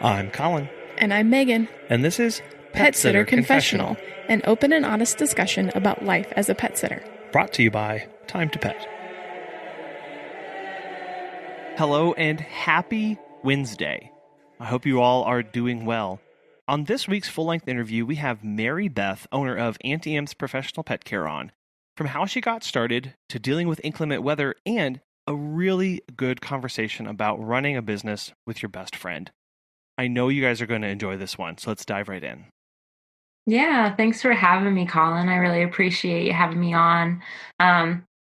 I'm Colin, And I'm Megan, and this is Pet Sitter Confessional, an open and honest discussion about life as a pet sitter. brought to you by Time to Pet. Hello and happy Wednesday. I hope you all are doing well. On this week's full-length interview, we have Mary Beth, owner of Auntie's Professional Pet Care on, from how she got started to dealing with inclement weather and a really good conversation about running a business with your best friend. I know you guys are going to enjoy this one, so let's dive right in. Yeah, thanks for having me, Colin. I really appreciate you having me on.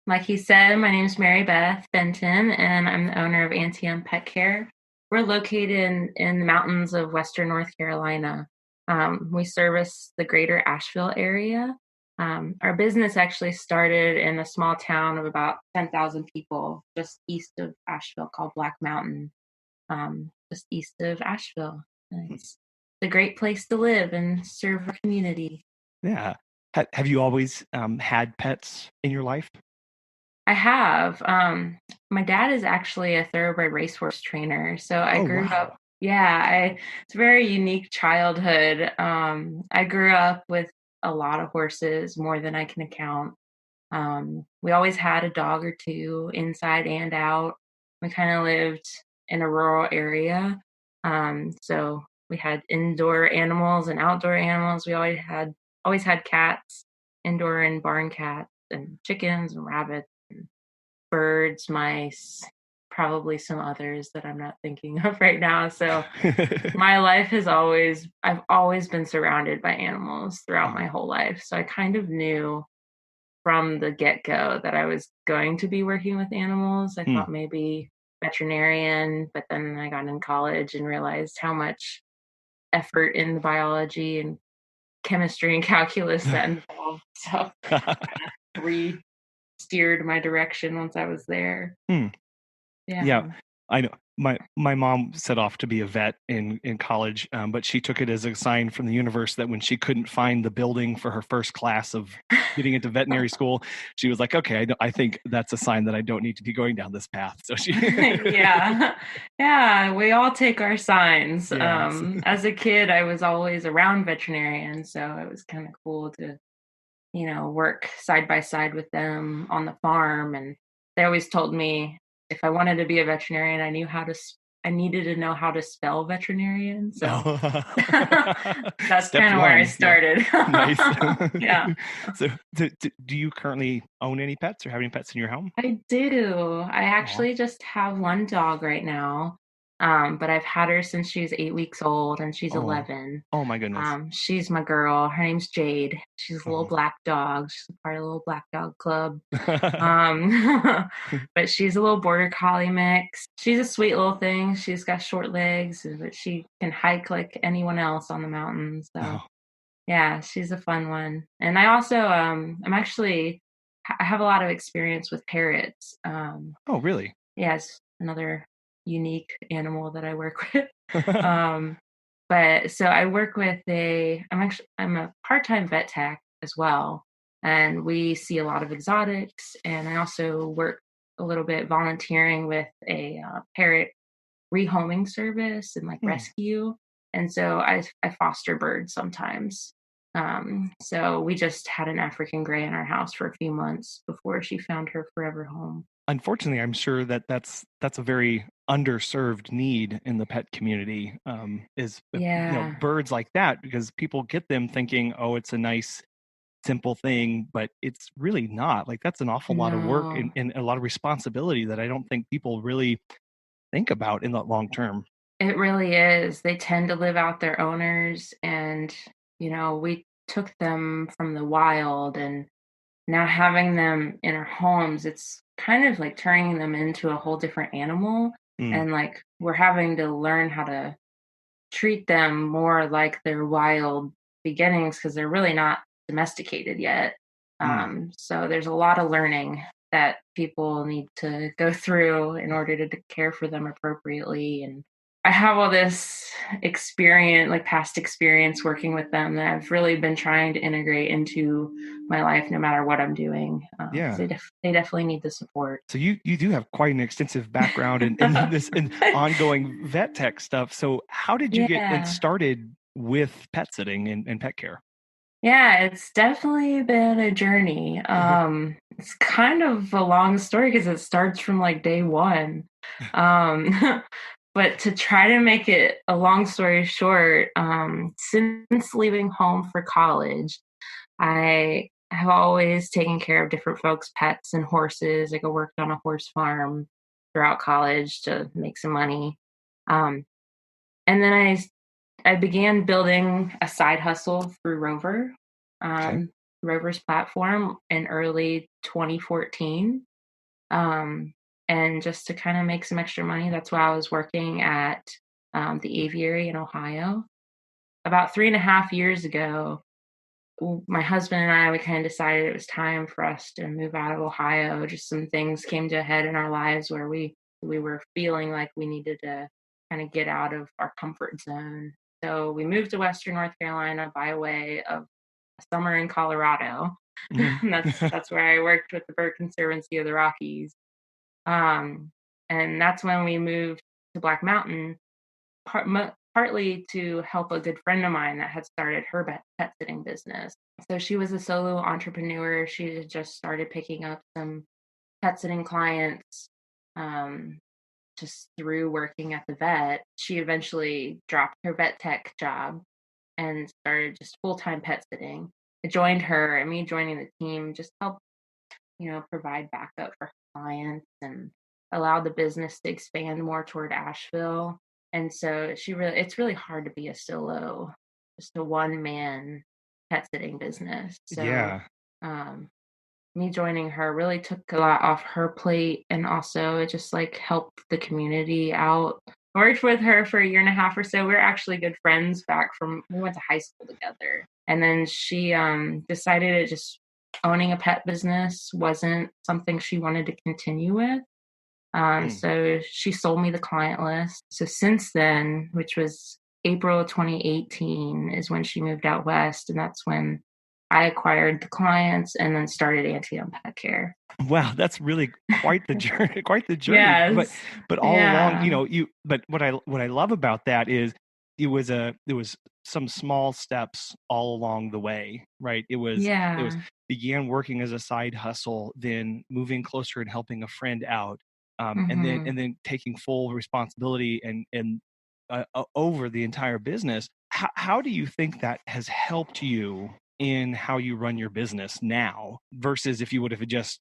Like he said, my name is Mary Beth Benton, and I'm the owner of Auntie Pet Care. We're located in the mountains of Western North Carolina. We service the greater Asheville area. Our business actually started in a small town of about 10,000 people just east of Asheville called Black Mountain, just east of Asheville. It's a great place to live and serve our community. Yeah. Have you always had pets in your life? I have. My dad is actually a thoroughbred racehorse trainer, so I grew up. Yeah, it's a very unique childhood. I grew up with a lot of horses, more than I can count. We always had a dog or two inside and out. We kind of lived in a rural area, so we had indoor animals and outdoor animals. We always had cats, indoor and barn cats, and chickens and rabbits, and birds, mice, probably some others that I'm not thinking of right now. So my life I've always been surrounded by animals throughout my whole life. So I kind of knew from the get-go that I was going to be working with animals. I thought maybe veterinarian, but then I got in college and realized how much effort in the biology and chemistry and calculus that involved. So re-steered my direction once I was there. Yeah, I know. My mom set off to be a vet in college, but she took it as a sign from the universe that when she couldn't find the building for her first class of getting into veterinary school, she was like, okay, I think that's a sign that I don't need to be going down this path. So she yeah, we all take our signs. Yes. As a kid, I was always around veterinarians, so it was kind of cool to work side by side with them on the farm. And they always told me if I wanted to be a veterinarian, I needed to know how to spell veterinarian. So that's kind of where I started. Yeah. Nice. Yeah. So do you currently own any pets or have any pets in your home? I do. I actually just have one dog right now. But I've had her since she was 8 weeks old, and she's 11. Oh my goodness. She's my girl. Her name's Jade. She's a little black dog. She's a part of the little black dog club. But she's a little border collie mix. She's a sweet little thing. She's got short legs, but she can hike like anyone else on the mountains. So yeah, she's a fun one. And I also, I have a lot of experience with parrots. Oh, really? Yes, another unique animal that I work with. But so I work with I'm a part-time vet tech as well. And we see a lot of exotics. And I also work a little bit volunteering with a parrot rehoming service and like rescue. And so I foster birds sometimes. So we just had an African gray in our house for a few months before she found her forever home. Unfortunately, I'm sure that's a very underserved need in the pet community, birds like that, because people get them thinking, oh, it's a nice, simple thing, but it's really not. Like, that's an awful lot of work and a lot of responsibility that I don't think people really think about in the long term. It really is. They tend to live out their owners, and we took them from the wild, and now having them in our homes, it's kind of like turning them into a whole different animal. And like we're having to learn how to treat them more like their wild beginnings because they're really not domesticated yet. So there's a lot of learning that people need to go through in order to care for them appropriately. And I have all this experience, like past experience working with them, that I've really been trying to integrate into my life, no matter what I'm doing. Yeah. They definitely need the support. So you do have quite an extensive background in this in ongoing vet tech stuff. So how did you get Yeah. started with pet sitting and pet care? Yeah, it's definitely been a journey. It's kind of a long story because it starts from like day one. Um, but to try to make it a long story short, since leaving home for college, I have always taken care of different folks' pets and horses. Like I worked on a horse farm throughout college to make some money. Um, and then I began building a side hustle through Rover, Okay. Rover's platform in early 2014. Um, and just to kind of make some extra money, that's why I was working at the aviary in Ohio. About 3.5 years ago, my husband and I, we kind of decided it was time for us to move out of Ohio. Just some things came to a head in our lives where we were feeling like we needed to kind of get out of our comfort zone. So we moved to Western North Carolina by way of a summer in Colorado. Mhm. And that's where I worked with the Bird Conservancy of the Rockies. Um, and that's when we moved to Black Mountain, partly to help a good friend of mine that had started her pet sitting business. So she was a solo entrepreneur. She had just started picking up some pet sitting clients, um, just through working at the vet. She eventually dropped her vet tech job and started just full time pet sitting. I joined her, and me joining the team just helped, provide backup for clients and allowed the business to expand more toward Asheville. And so it's really hard to be a solo, just a one man pet sitting business. So, Yeah. um, me joining her really took a lot off her plate, and also it just like helped the community out. I worked with her for a year and a half or so. We are actually good friends we went to high school together. And then she decided it just owning a pet business wasn't something she wanted to continue with. Mm. So she sold me the client list. So since then, which was April 2018, is when she moved out west, and that's when I acquired the clients and then started Auntie on Pet Care. Wow, that's really quite the journey, quite the journey. Yes. But all along, Yeah. but what I love about that is there was some small steps all along the way, right? It was Yeah. began working as a side hustle, then moving closer and helping a friend out, Mhm. and then taking full responsibility and over the entire business. How do you think that has helped you in how you run your business now versus if you would have just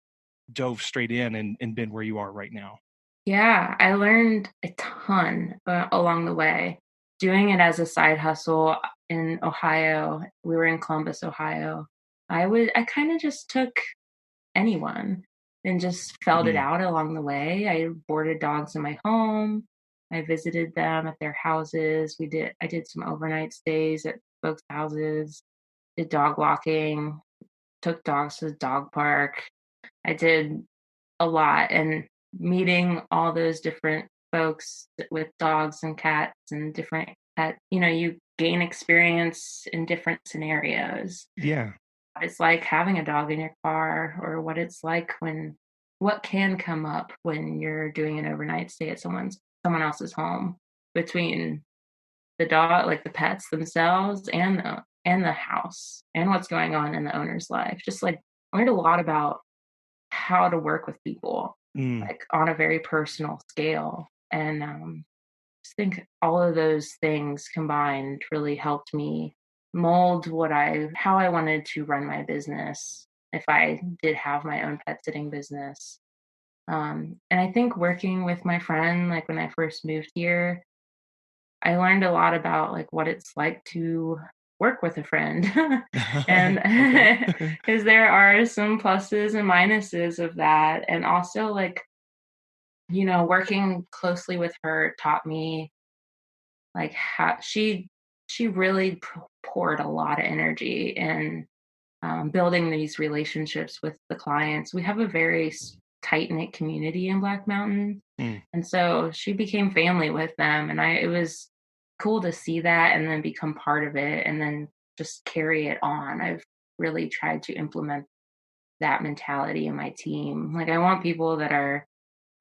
dove straight in and been where you are right now? Yeah, I learned a ton along the way. Doing it as a side hustle in Ohio, we were in Columbus, Ohio. I kind of just took anyone and just felt it Mm. out along the way. I boarded dogs in my home. I visited them at their houses. I did some overnight stays at folks' houses, did dog walking, took dogs to the dog park. I did a lot, and meeting all those different folks with dogs and cats and different pet, you gain experience in different scenarios. Yeah. What it's like having a dog in your car, or what can come up when you're doing an overnight stay at someone else's home, between the dog, like the pets themselves, and the house, and what's going on in the owner's life. Just like I learned a lot about how to work with people, Mm. like on a very personal scale. And just think all of those things combined really helped me mold how I wanted to run my business if I did have my own pet sitting business. And I think working with my friend, like when I first moved here, I learned a lot about like what it's like to work with a friend. And Okay. because there are some pluses and minuses of that. And also like, working closely with her taught me like how she really poured a lot of energy in building these relationships with the clients. We have a very tight-knit community in Black Mountain. Mm. And so she became family with them, and it was cool to see that and then become part of it and then just carry it on. I've really tried to implement that mentality in my team. Like, I want people that are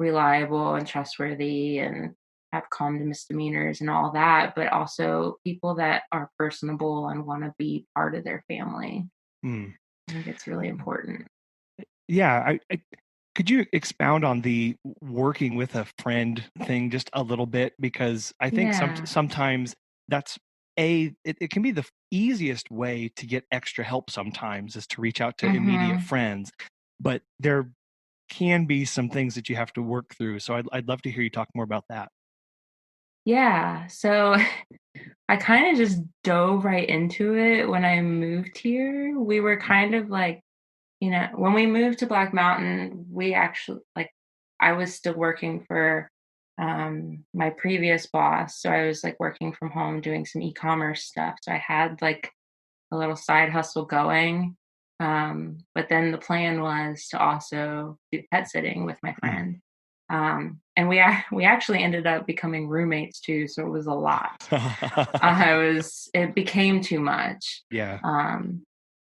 reliable and trustworthy and have calm misdemeanors and all that, but also people that are personable and want to be part of their family. Mm. I think it's really important. Yeah, could you expound on the working with a friend thing just a little bit? Because I think Yeah. sometimes that's it can be the easiest way to get extra help sometimes is to reach out to immediate Hmm. friends, but there can be some things that you have to work through. So I'd love to hear you talk more about that. Yeah. So I kind of just dove right into it when I moved here. We were kind of like, when we moved to Black Mountain, we actually like I was still working for my previous boss. So I was like working from home doing some e-commerce stuff. So I had like a little side hustle going. But then the plan was to also do pet sitting with my Mm. friend. And we actually ended up becoming roommates too, so it was a lot. It became too much, Yeah. um,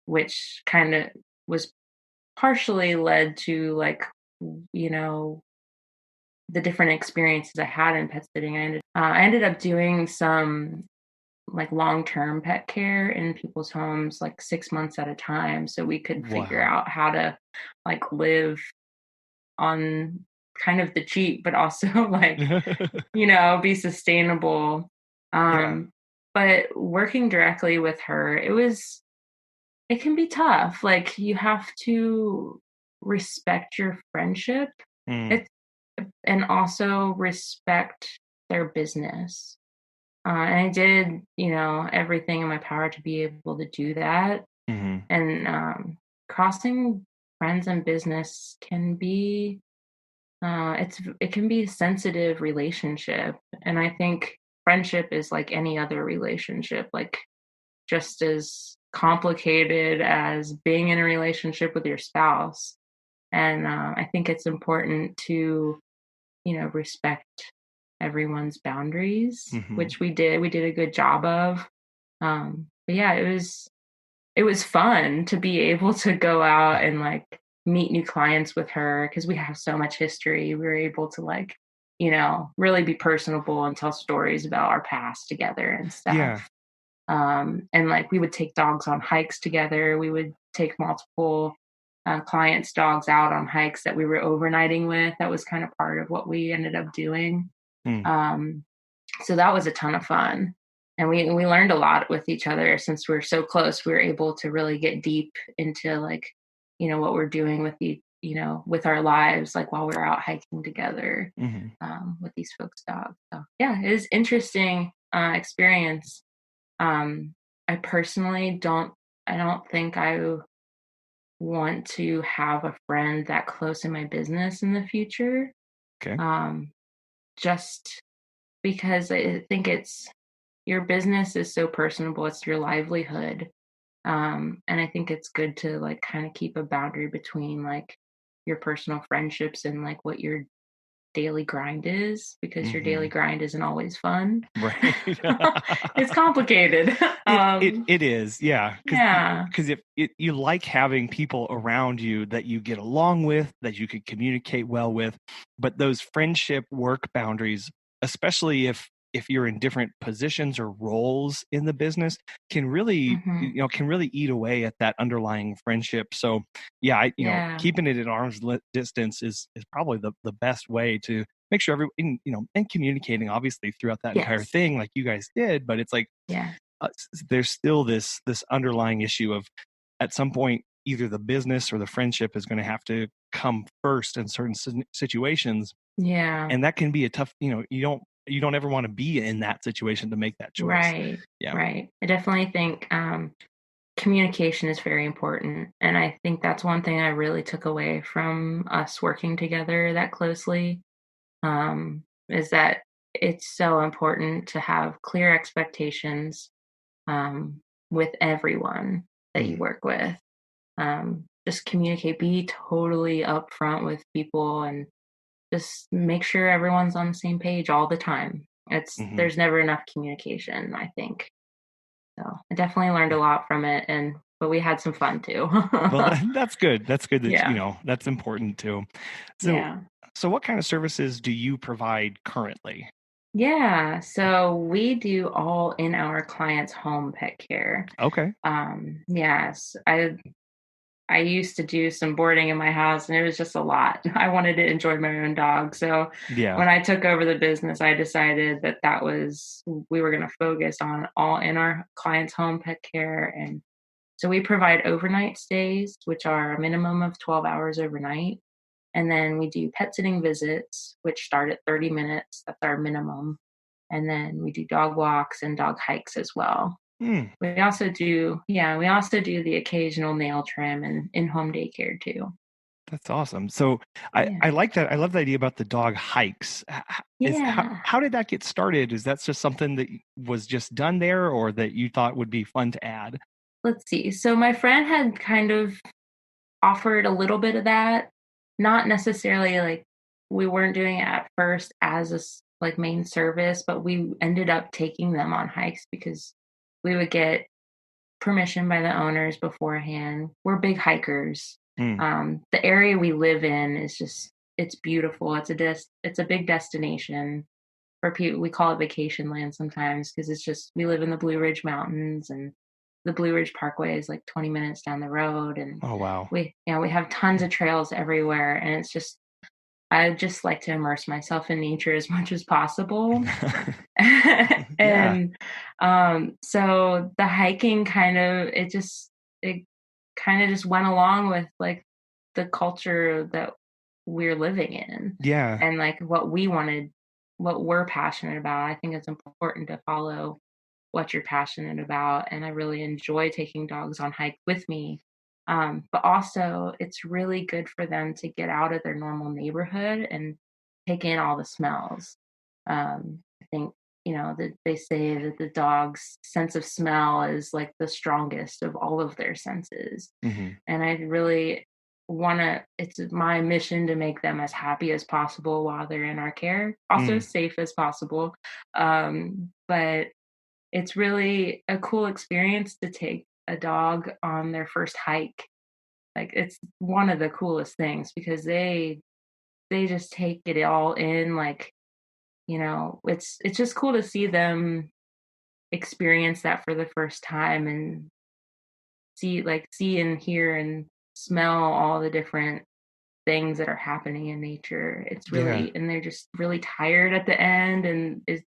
which kind of was partially led to like, you know, the different experiences I had in pet sitting. I ended up doing some like long-term pet care in people's homes, like 6 months at a time, so we could figure Wow. out how to like live on kind of the cheap, but also like, be sustainable. Yeah. But working directly with her, it can be tough. Like, you have to respect your friendship. Mm. It's and also respect their business. And I did, everything in my power to be able to do that. Hmm. And crossing friends and business can be it can be a sensitive relationship, and I think friendship is like any other relationship, like just as complicated as being in a relationship with your spouse. And I think it's important to, respect everyone's boundaries, Hmm. which we did. We did a good job of. But yeah, it was fun to be able to go out and like meet new clients with her because we have so much history. We were able to like, really be personable and tell stories about our past together and Yeah. stuff. And like we would take dogs on hikes together. We would take multiple clients' dogs out on hikes that we were overnighting with. That was kind of part of what we ended up doing. Mm. Um, so that was a ton of fun. And we learned a lot with each other since we're so close. We were able to really get deep into like, what we're doing with with our lives, like while we're out hiking together Hmm. with these folks' dogs. So yeah, it is interesting experience. Um, I don't think I want to have a friend that close in my business in the future. Okay. Um, just because I think your business is so personable, it's your livelihood. And I think it's good to like kind of keep a boundary between like your personal friendships and like what your daily grind is, because your daily Hmm. grind isn't always fun. Right. It's complicated. It is, yeah, Yeah. because if you like having people around you that you get along with, that you could communicate well with, but those friendship work boundaries, especially if you're in different positions or roles in the business, can really Hmm. can really eat away at that underlying friendship. So yeah, Yeah. keeping it at distance is probably the best way to make sure and communicating obviously throughout that entire Yes. thing like you guys did, but it's like Yeah. there's still this underlying issue of at some point either the business or the friendship is going to have to come first in certain situations, Yeah. and that can be a tough, you don't ever want to be in that situation to make that choice. Right. Yeah. Right. I definitely think communication is very important. And I think that's one thing I really took away from us working together that closely, is that it's so important to have clear expectations um, with everyone that you Mm. work with. just communicate, be totally upfront with people, and just make sure everyone's on the same page all the time. Hmm. There's never enough communication, I think. So I definitely learned a lot from it, but we had some fun too. Well, that's good. That's good that, Yeah. that's important too. So, Yeah. so what kind of services do you provide currently? Yeah. So we do all in our clients' home pet care. Okay. Yes. I used to do some boarding in my house and it was just a lot. I wanted to enjoy my own dog. So Yeah. when I took over the business, I decided we were going to focus on all in our clients' home pet care. And so we provide overnight stays, which are a minimum of 12 hours overnight. And then we do pet sitting visits, which start at 30 minutes. That's our minimum. And then we do dog walks and dog hikes as well. Hmm. We also do the occasional nail trim and in-home daycare too. That's awesome. So I Yeah. like that. I love the idea about the dog hikes. Yeah. How did that get started? Is that just something that was just done there, or that you thought would be fun to add? Let's see. So my friend had kind of offered a little bit of that, not necessarily like we weren't doing it at first as like main service, but we ended up taking them on hikes because we would get permission by the owners beforehand. We're big hikers. Hmm. The area we live in is just it's beautiful. It's a big destination for people. We call it vacation land sometimes because it's just we live in the Blue Ridge Mountains, and the Blue Ridge Parkway is like 20 minutes down the road, and Oh wow. we have tons of trails everywhere, and it's just I just like to immerse myself in nature as much as possible. Yeah. And so the hiking it kind of just went along with like the culture that we're living in, Yeah. and like what we're passionate about. I think it's important to follow what you're passionate about, and I really enjoy taking dogs on hike with me. But also it's really good for them to get out of their normal neighborhood and take in all the smells. I think, that they say that the dog's sense of smell is like the strongest of all of their senses. Hmm. And I really it's my mission to make them as happy as possible while they're in our care, also Mm. safe as possible. But it's really a cool experience to take a dog on their first hike. Like, it's one of the coolest things because they just take it all in, like, it's just cool to see them experience that for the first time and see and hear and smell all the different things that are happening in nature. Yeah. And they're just really tired at the end, and it's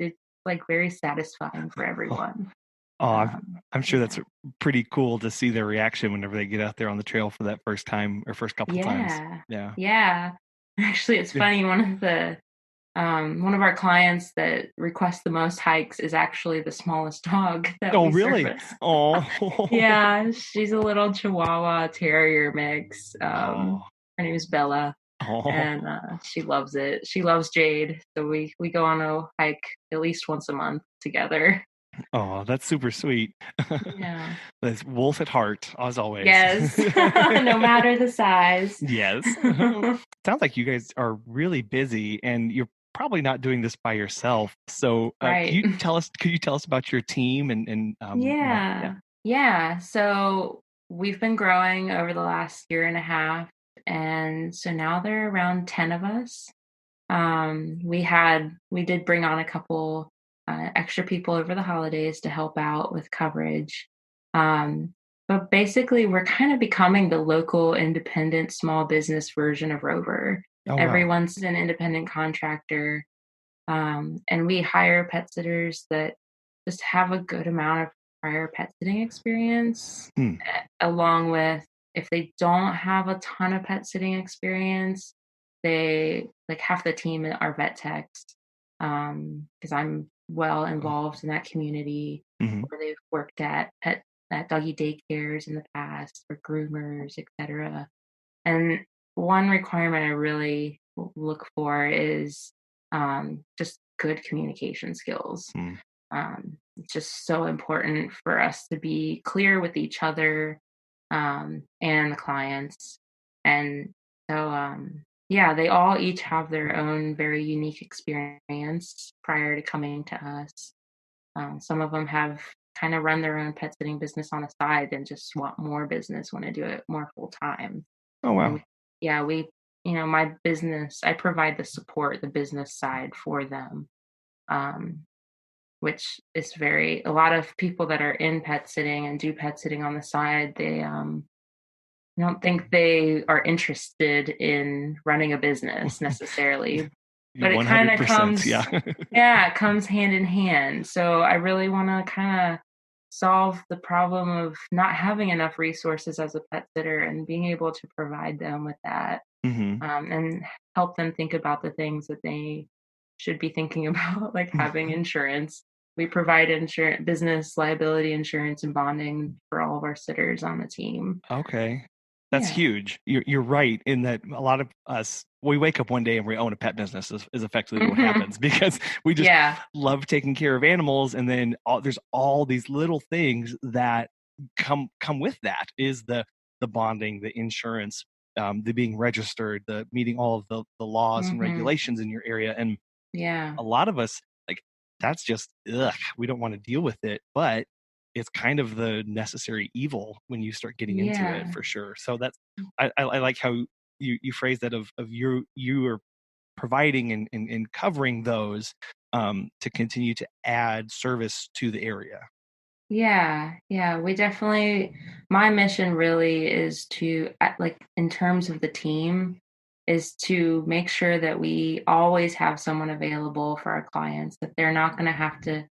like very satisfying for everyone. Oh, I'm sure that's Yeah. pretty cool to see their reaction whenever they get out there on the trail for that first time or first couple times. Yeah. Yeah. Yeah. Actually, it's Yeah. funny, one of our clients that requests the most hikes is actually the smallest dog that Oh, we really? service. Oh. Yeah, she's a little Chihuahua Terrier mix. Oh. Her name is Bella, and, Oh. she loves it. She loves Jade, so we go on a hike at least once a month together. Oh, that's super sweet. Yeah. That's wolf at heart, as always. Yes. No matter the size. Yes. Sounds like you guys are really busy and you're probably not doing this by yourself. So, Right. could you tell us about your team yeah. Yeah. Yeah. So we've been growing over the last year and a half. And so now there are around 10 of us. We did bring on a couple extra people over the holidays to help out with coverage. Um, but basically, we're kind of becoming the local independent small business version of Rover. Oh, wow. Everyone's an independent contractor. And we hire pet sitters that just have a good amount of prior pet sitting experience, Hmm. along with if they don't have a ton of pet sitting experience, they like half the team are vet techs. Because I'm well involved in that community, Mhm. where they've worked at doggy daycares in the past, or groomers, etc. And one requirement I really look for is just good communication skills. Hmm. It's just so important for us to be clear with each other, and the clients. And so, yeah, they all each have their own very unique experience prior to coming to us. Some of them have kind of run their own pet sitting business on the side and just want more business, want to do it more full time. Oh, And wow. yeah, my business, I provide the support, the business side for them, um, which is a lot of people that are in pet sitting and do pet sitting on the side, I don't think they are interested in running a business necessarily, but it kind of 100%. comes, Yeah. yeah, it comes hand in hand. So I really want to kind of solve the problem of not having enough resources as a pet sitter and being able to provide them with that, Hmm. and help them think about the things that they should be thinking about, like having insurance. We provide insurance, business liability insurance, and bonding for all of our sitters on the team. Okay. That's Yeah. huge. You're right in that a lot of us, we wake up one day and we own a pet business is effectively what Mhm. happens because we just Yeah. love taking care of animals, and then there's all these little things that come with that is the bonding, the insurance, the being registered, the meeting all of the laws and Mhm. regulations in your area, and Yeah. a lot of us, like, that's just ugh, we don't want to deal with it, but it's kind of the necessary evil when you start getting into it, Yeah. for sure. So that's I like how you phrase that of you are providing and covering those, to continue to add service to the area. Yeah. Yeah. We definitely, my mission really is to, like, in terms of the team, is to make sure that we always have someone available for our clients, that they're not going to have to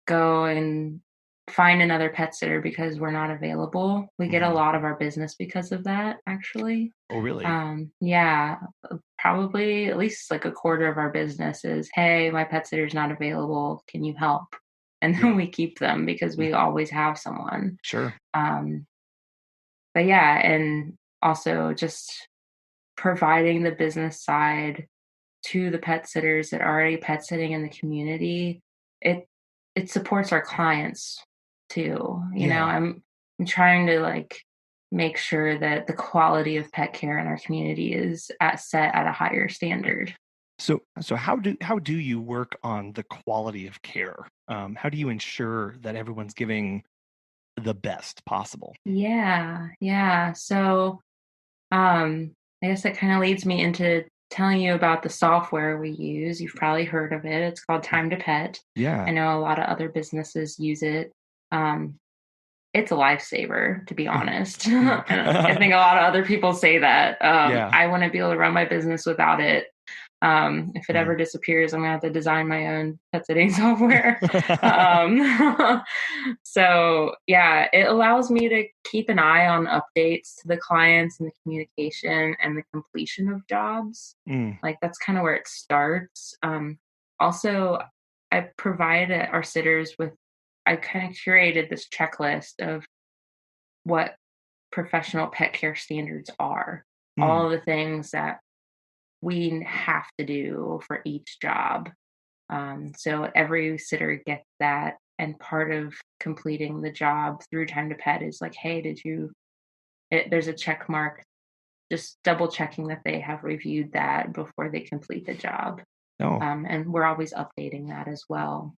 go and find another pet sitter because we're not available. We get a Hmm. lot of our business because of that, actually. Oh, really? Yeah, probably at least like a quarter of our business is, hey, my pet sitter's not available. Can you help? And then Yeah. we keep them because we always have someone. Sure. Um, but yeah, and also just providing the business side to the pet sitters that are already pet sitting in the community, it it supports our clients too. Yeah. I'm trying to, like, make sure that the quality of pet care in our community is set at a higher standard. So how do you work on the quality of care? How do you ensure that everyone's giving the best possible? Yeah, yeah. So, um, I guess that kind of leads me into telling you about the software we use. You've probably heard of it. It's called Time to Pet. I Yeah. know a lot of other businesses use it. Um, It's a lifesaver, to be honest. And I think a lot of other people say that. Yeah. I wouldn't be able to run my business without it. If it Mm. ever disappears, I'm gonna have to design my own pet sitting software. Um, so yeah, it allows me to keep an eye on updates to the clients and the communication and the completion of jobs. Mm. Like, that's kind of where it starts. Also, I provide our sitters with, I kind of curated this checklist of what professional pet care standards are, Mm. all the things that we have to do for each job. So every sitter gets that. And part of completing the job through Time to Pet is like, hey, there's a check mark, just double checking that they have reviewed that before they complete the job. Oh. And we're always updating that as well.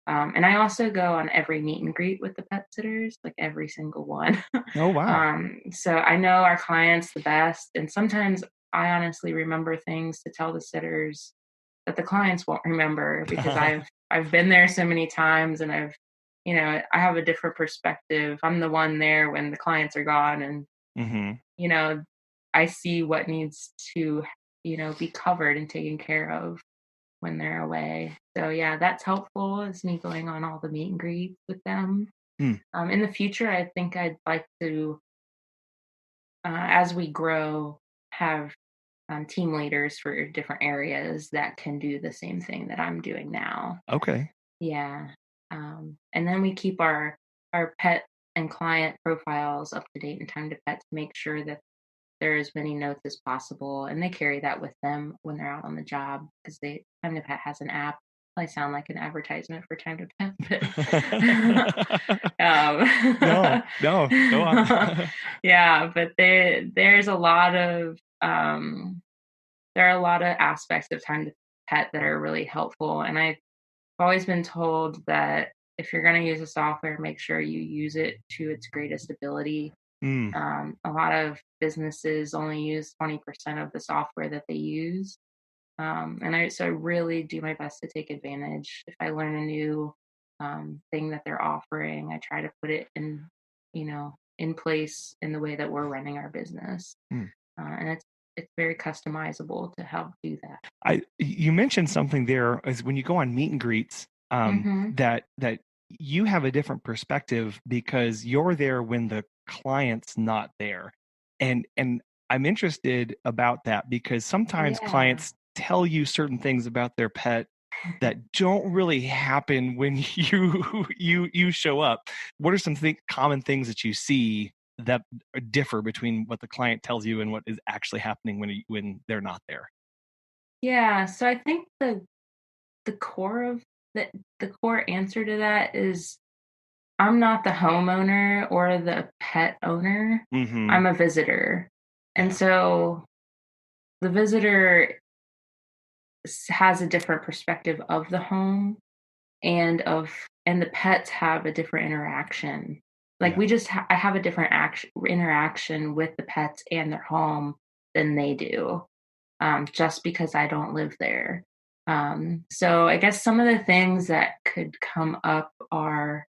And I also go on every meet and greet with the pet sitters, like every single one. Oh, wow. So I know our clients the best, and sometimes I honestly remember things to tell the sitters that the clients won't remember because I've been there so many times, and I have a different perspective. I'm the one there when the clients are gone, and Hmm. you know I see what needs to be covered and taken care of when they're away. So yeah, that's helpful, is me going on all the meet and greets with them. Mm. In the future, I think I'd like to, as we grow, have team leaders for different areas that can do the same thing that I'm doing now. Okay. Yeah. And then we keep our pet and client profiles up to date in Time to Pet to make sure that there are as many notes as possible, and they carry that with them when they're out on the job because they Time to Pet has an app I sound like an advertisement for Time to Pet, but No, go on. yeah, but there's a lot of there are a lot of aspects of Time to Pet that are really helpful, and I've always been told that if you're going to use a software, make sure you use it to its greatest ability. Mm, A lot of businesses only use 20% of the software that they use. And I really do my best to take advantage. If I learn a new thing that they're offering, I try to put it in place in the way that we're running our business. mm. And it's very customizable to help do that. You mentioned something there is when you go on meet and greets, Mm-hmm. that you have a different perspective because you're there when the client's not there. And I'm interested about that because sometimes Yeah. clients tell you certain things about their pet that don't really happen when you show up. What are some common things that you see that differ between what the client tells you and what is actually happening when they're not there? Yeah. So I think the core of the core answer to that is I'm not the homeowner or the pet owner. Mm-hmm. I'm a visitor. And Yeah. so the visitor has a different perspective of the home and the pets have a different interaction. Like Yeah. I have a different interaction with the pets and their home than they do, just because I don't live there. So I guess some of the things that could come up are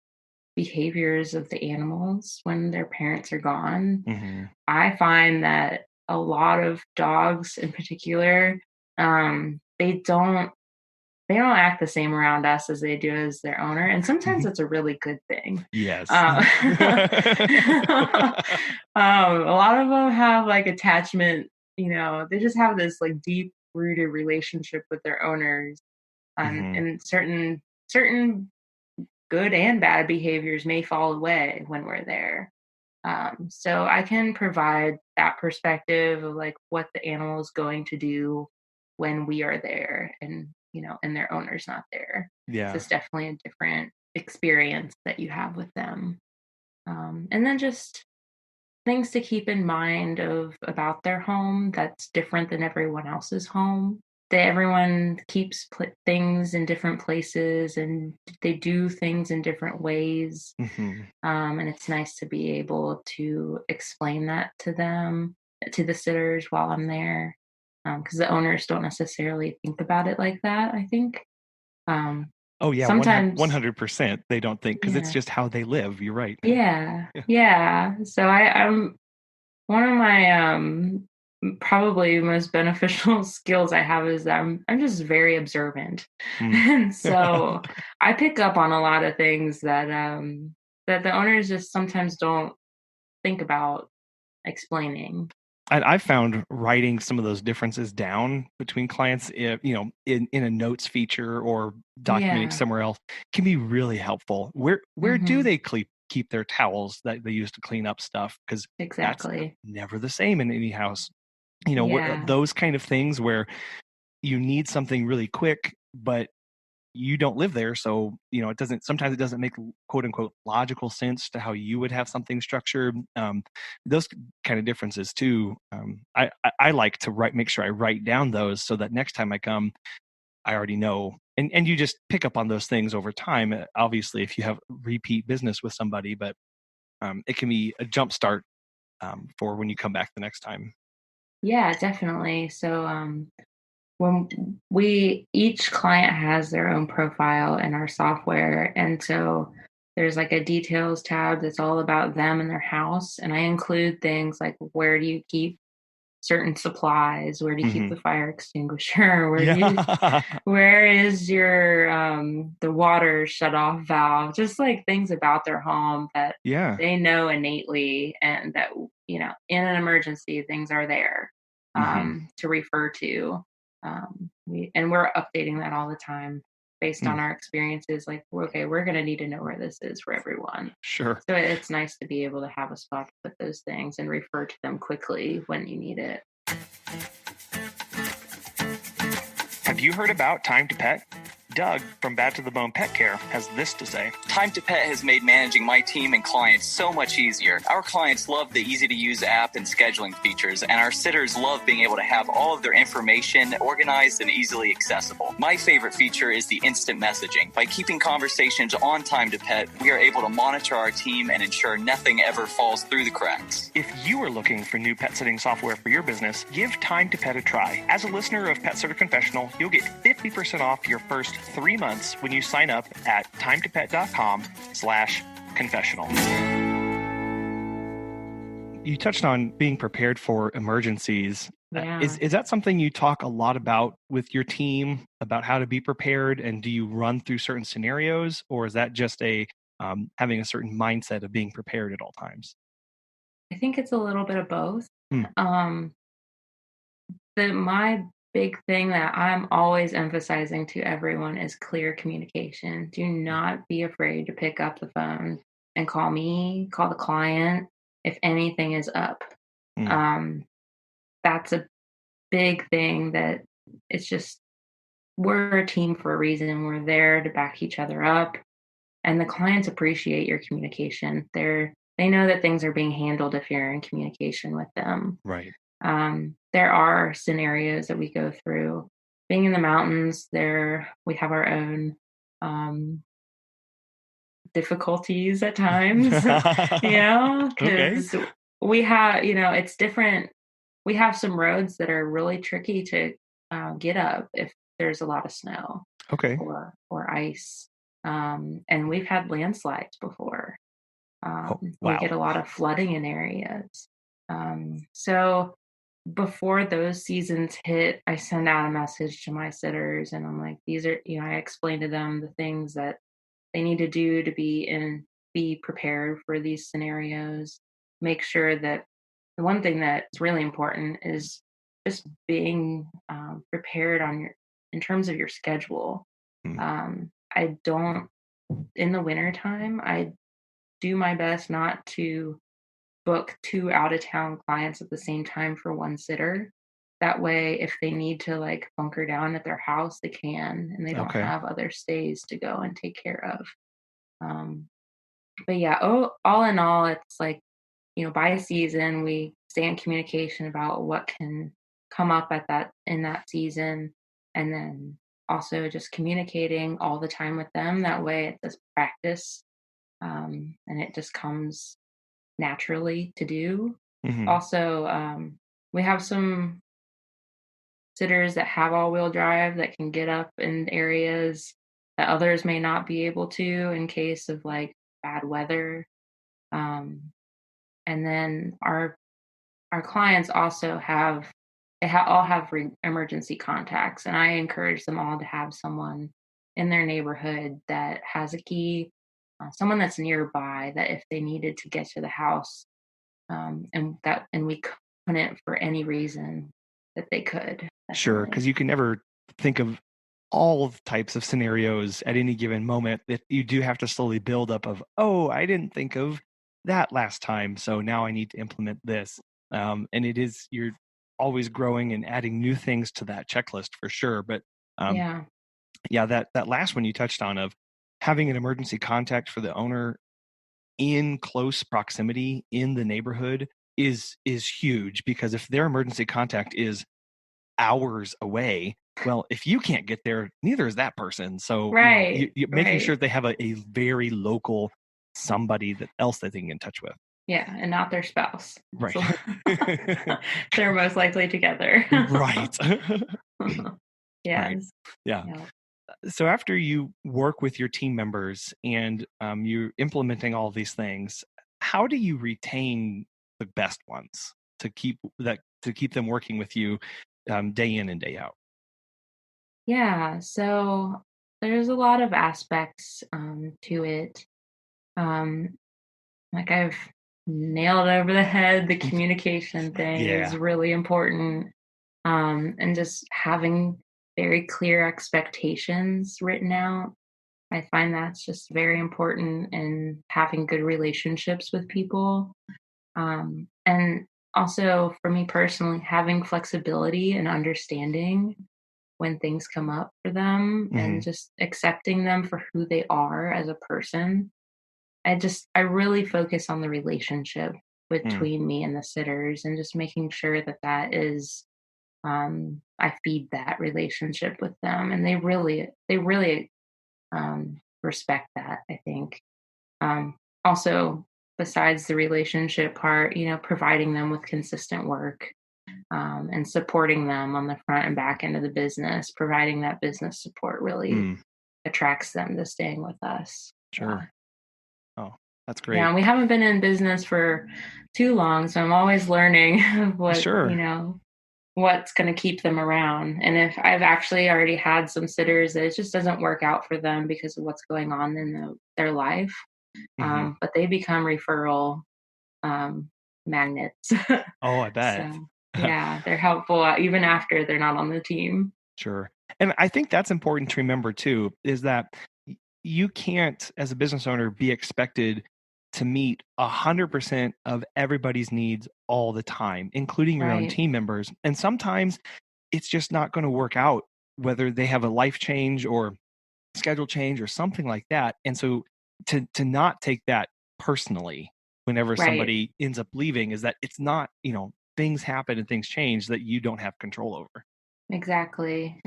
behaviors of the animals when their parents are gone. Mm-hmm. I find that a lot of dogs in particular, they don't act the same around us as they do as their owner, and sometimes that's a really good thing. Yes. Uh, a lot of them have like attachment, they just have this like deep rooted relationship with their owners, Mm-hmm. and certain good and bad behaviors may fall away when we're there. So I can provide that perspective of like what the animal is going to do when we are there and their owner's not there. So Yeah. it's definitely a different experience that you have with them. And then just things to keep in mind of about their home that's different than everyone else's home. That everyone keeps things in different places and they do things in different ways. Mm-hmm. And it's nice to be able to explain that to them, to the sitters while I'm there, because the owners don't necessarily think about it like that, I think. Um, Oh yeah, Sometimes, 100%. They don't think because it's yeah, just how they live. You're right. yeah, Yeah. yeah. So I'm one of my probably most beneficial skills I have is that I'm just very observant, Mm. and so I pick up on a lot of things that the owners just sometimes don't think about explaining. And I've found writing some of those differences down between clients, in a notes feature or documenting Yeah. somewhere else can be really helpful. Where do Mhm. they keep their towels that they use to clean up stuff? Because that's Exactly. never the same in any house. Yeah. Those kind of things where you need something really quick, but you don't live there, so sometimes it doesn't make quote unquote logical sense to how you would have something structured. Those kind of differences too. I like to make sure I write down those so that next time I come, I already know. And you just pick up on those things over time. Obviously, if you have repeat business with somebody, but it can be a jump start for when you come back the next time. Yeah, definitely. So when we each client has their own profile in our software, and so there's like a details tab that's all about them and their house, and I include things like where do you keep certain supplies, where do you keep Hmm. the fire extinguisher, Yeah. where is your the water shut off valve, just like things about their home that Yeah. they know innately, and that in an emergency things are there Hmm. to refer to. We're updating that all the time based on our experiences, like, okay, we're going to need to know where this is for everyone. Sure. So it's nice to be able to have a spot to put those things and refer to them quickly when you need it. Have you heard about Time to Pet? Doug from Bad to the Bone Pet Care has this to say. Time to Pet has made managing my team and clients so much easier. Our clients love the easy-to-use app and scheduling features, and our sitters love being able to have all of their information organized and easily accessible. My favorite feature is the instant messaging. By keeping conversations on Time to Pet, we are able to monitor our team and ensure nothing ever falls through the cracks. If you are looking for new pet sitting software for your business, give Time to Pet a try. As a listener of Pet Sitter Confessional, you'll get 50% off your first 3 months when you sign up at timetopet.com/confessional. You touched on being prepared for emergencies. Yeah. Is that something you talk a lot about with your team, about how to be prepared? And do you run through certain scenarios, or is that just having a certain mindset of being prepared at all times? I think it's a little bit of both. My big thing that I'm always emphasizing to everyone is clear communication. Do not be afraid to pick up the phone and call me, call the client if anything is up. That's a big thing that it's just, we're a team for a reason. We're there to back each other up, and the clients appreciate your communication. They know that things are being handled if you're in communication with them. Right. There are scenarios that we go through. Being in the mountains, we have our own difficulties at times, because we have, it's different. We have some roads that are really tricky to get up if there's a lot of snow, or ice, and we've had landslides before. We get a lot of flooding in areas. So before those seasons hit, I send out a message to my sitters, and I'm like, these are, I explain to them the things that they need to do to be prepared for these scenarios. Make sure that the one thing that's really important is just being prepared in terms of your schedule. I don't, in the wintertime, I do my best not to book 2 out-of-town clients at the same time for one sitter. That way, if they need to bunker down at their house, they can, and they don't have other stays to go and take care of. But yeah, all in all, it's by season, we stay in communication about what can come up in that season, and then also just communicating all the time with them. That way, it's just practice, and it just comes naturally to do. Also, we have some sitters that have all-wheel drive that can get up in areas that others may not be able to in case of bad weather. And then our clients also all have emergency contacts, and I encourage them all to have someone in their neighborhood that has a key, someone that's nearby, that if they needed to get to the house, and we couldn't for any reason, that they could. Sure, because you can never think of all types of scenarios at any given moment. That you do have to slowly build up of, I didn't think of that last time, so now I need to implement this. And you're always growing and adding new things to that checklist for sure. But that last one you touched on of having an emergency contact for the owner in close proximity in the neighborhood is huge, because if their emergency contact is hours away, well, if you can't get there, neither is that person. So making sure they have a very local somebody else that they can get in touch with. Yeah, and not their spouse. Right. So they're most likely together. Right. Yes. Right. Yeah. So after you work with your team members and you're implementing all these things, how do you retain the best ones to keep them working with you day in and day out? Yeah, so there's a lot of aspects to it. I've nailed over the head, the communication thing is really important. And just having very clear expectations written out. I find that's just very important in having good relationships with people. And also for me personally, having flexibility and understanding. when things come up for them and just accepting them for who they are as a person. I really focus on the relationship between me and the sitters and just making sure that that is, I feed that relationship with them, and they really respect that, I think. Also, besides the relationship part, providing them with consistent work, and supporting them on the front and back end of the business, providing that business support really attracts them to staying with us. Sure. Oh, that's great. Yeah, and we haven't been in business for too long, so I'm always learning what, what's going to keep them around. And if I've actually already had some sitters that it just doesn't work out for them because of what's going on in their life, but they become referral magnets. Oh, I bet. So, yeah, they're helpful even after they're not on the team. Sure. And I think that's important to remember too, is that you can't, as a business owner, be expected to meet 100% of everybody's needs all the time, including your own team members. And sometimes it's just not going to work out, whether they have a life change or schedule change or something like that. And so to not take that personally whenever somebody ends up leaving is that it's not, things happen and things change that you don't have control over. Exactly.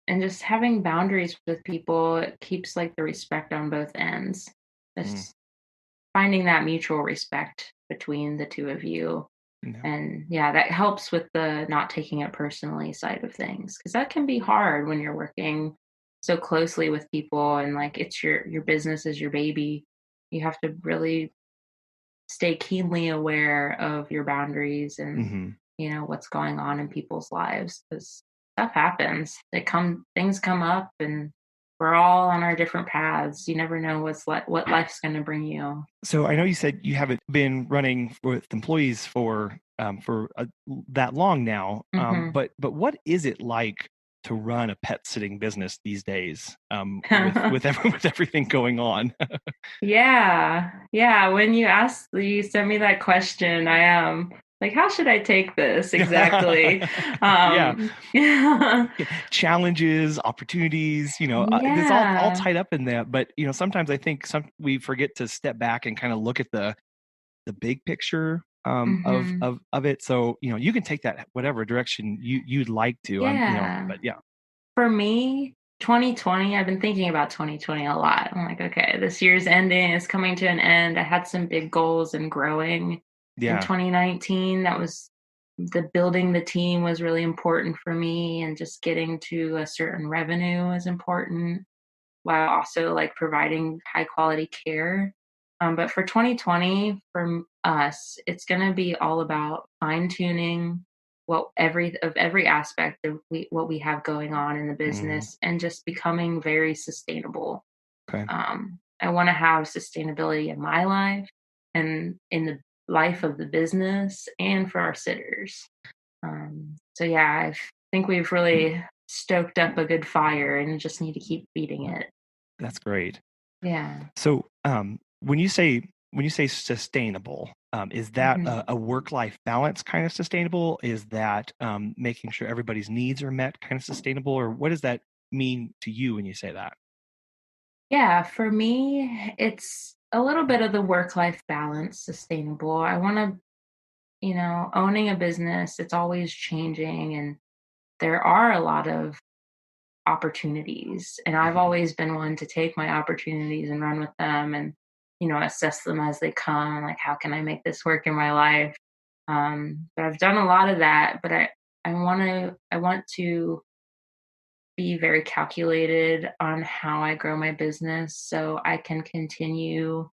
And just having boundaries with people, it keeps like the respect on both ends. Just finding that mutual respect between the two of you. And that helps with the not taking it personally side of things, because that can be hard when you're working so closely with people and like it's your business is your baby. You have to really stay keenly aware of your boundaries and what's going on in people's lives, because stuff happens. Things come up, and we're all on our different paths. You never know what life's going to bring you. So I know you said you haven't been running with employees for that long now, but what is it like to run a pet sitting business these days, with everything going on? Yeah. When you sent me that question, I am like, how should I take this exactly? Challenges, opportunities, it's all tied up in that. But sometimes I think we forget to step back and kind of look at the big picture of it. So you can take that whatever direction you'd like to. But yeah. For me, 2020, I've been thinking about 2020 a lot. I'm like, okay, this year's ending, it's coming to an end. I had some big goals and growing. In 2019, that was building the team was really important for me, and just getting to a certain revenue is important, while also like providing high quality care. But for 2020, for us, it's going to be all about fine tuning every aspect of what we have going on in the business, and just becoming very sustainable. Okay. I want to have sustainability in my life and in the life of the business and for our sitters. I think we've really stoked up a good fire and just need to keep feeding it. That's great. Yeah. So when you say sustainable, is that a work-life balance kind of sustainable? Is that making sure everybody's needs are met kind of sustainable? Or what does that mean to you when you say that? Yeah, for me, it's a little bit of the work-life balance sustainable. I want to, owning a business, it's always changing, and there are a lot of opportunities. And I've always been one to take my opportunities and run with them and, assess them as they come. Like, how can I make this work in my life? But I've done a lot of that, but I want to be very calculated on how I grow my business so I can continue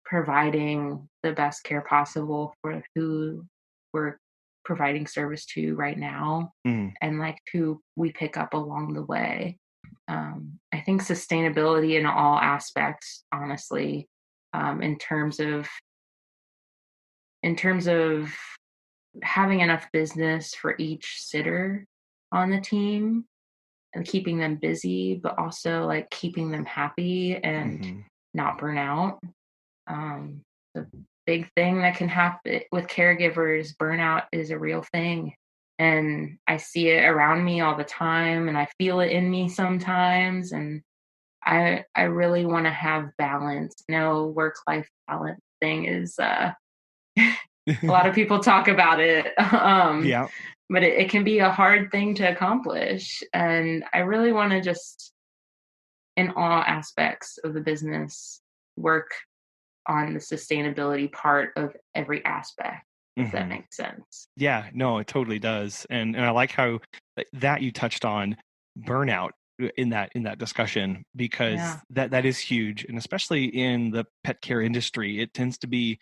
providing the best care possible for who we're providing service to right now, and like who we pick up along the way. I think sustainability in all aspects, honestly, in terms of having enough business for each sitter on the team and keeping them busy, but also like keeping them happy and not burn out. The big thing that can happen with caregivers, burnout is a real thing. and I see it around me all the time, and I feel it in me sometimes, and I really want to have balance. No, work-life balance thing is a lot of people talk about it, Yeah. but it can be a hard thing to accomplish. And I really want to just, in all aspects of the business, work on the sustainability part of every aspect, if that Mm-hmm. makes sense. Yeah, no, it totally does. And I like how that you touched on burnout in that discussion, because Yeah. that is huge. And especially in the pet care industry, it tends to be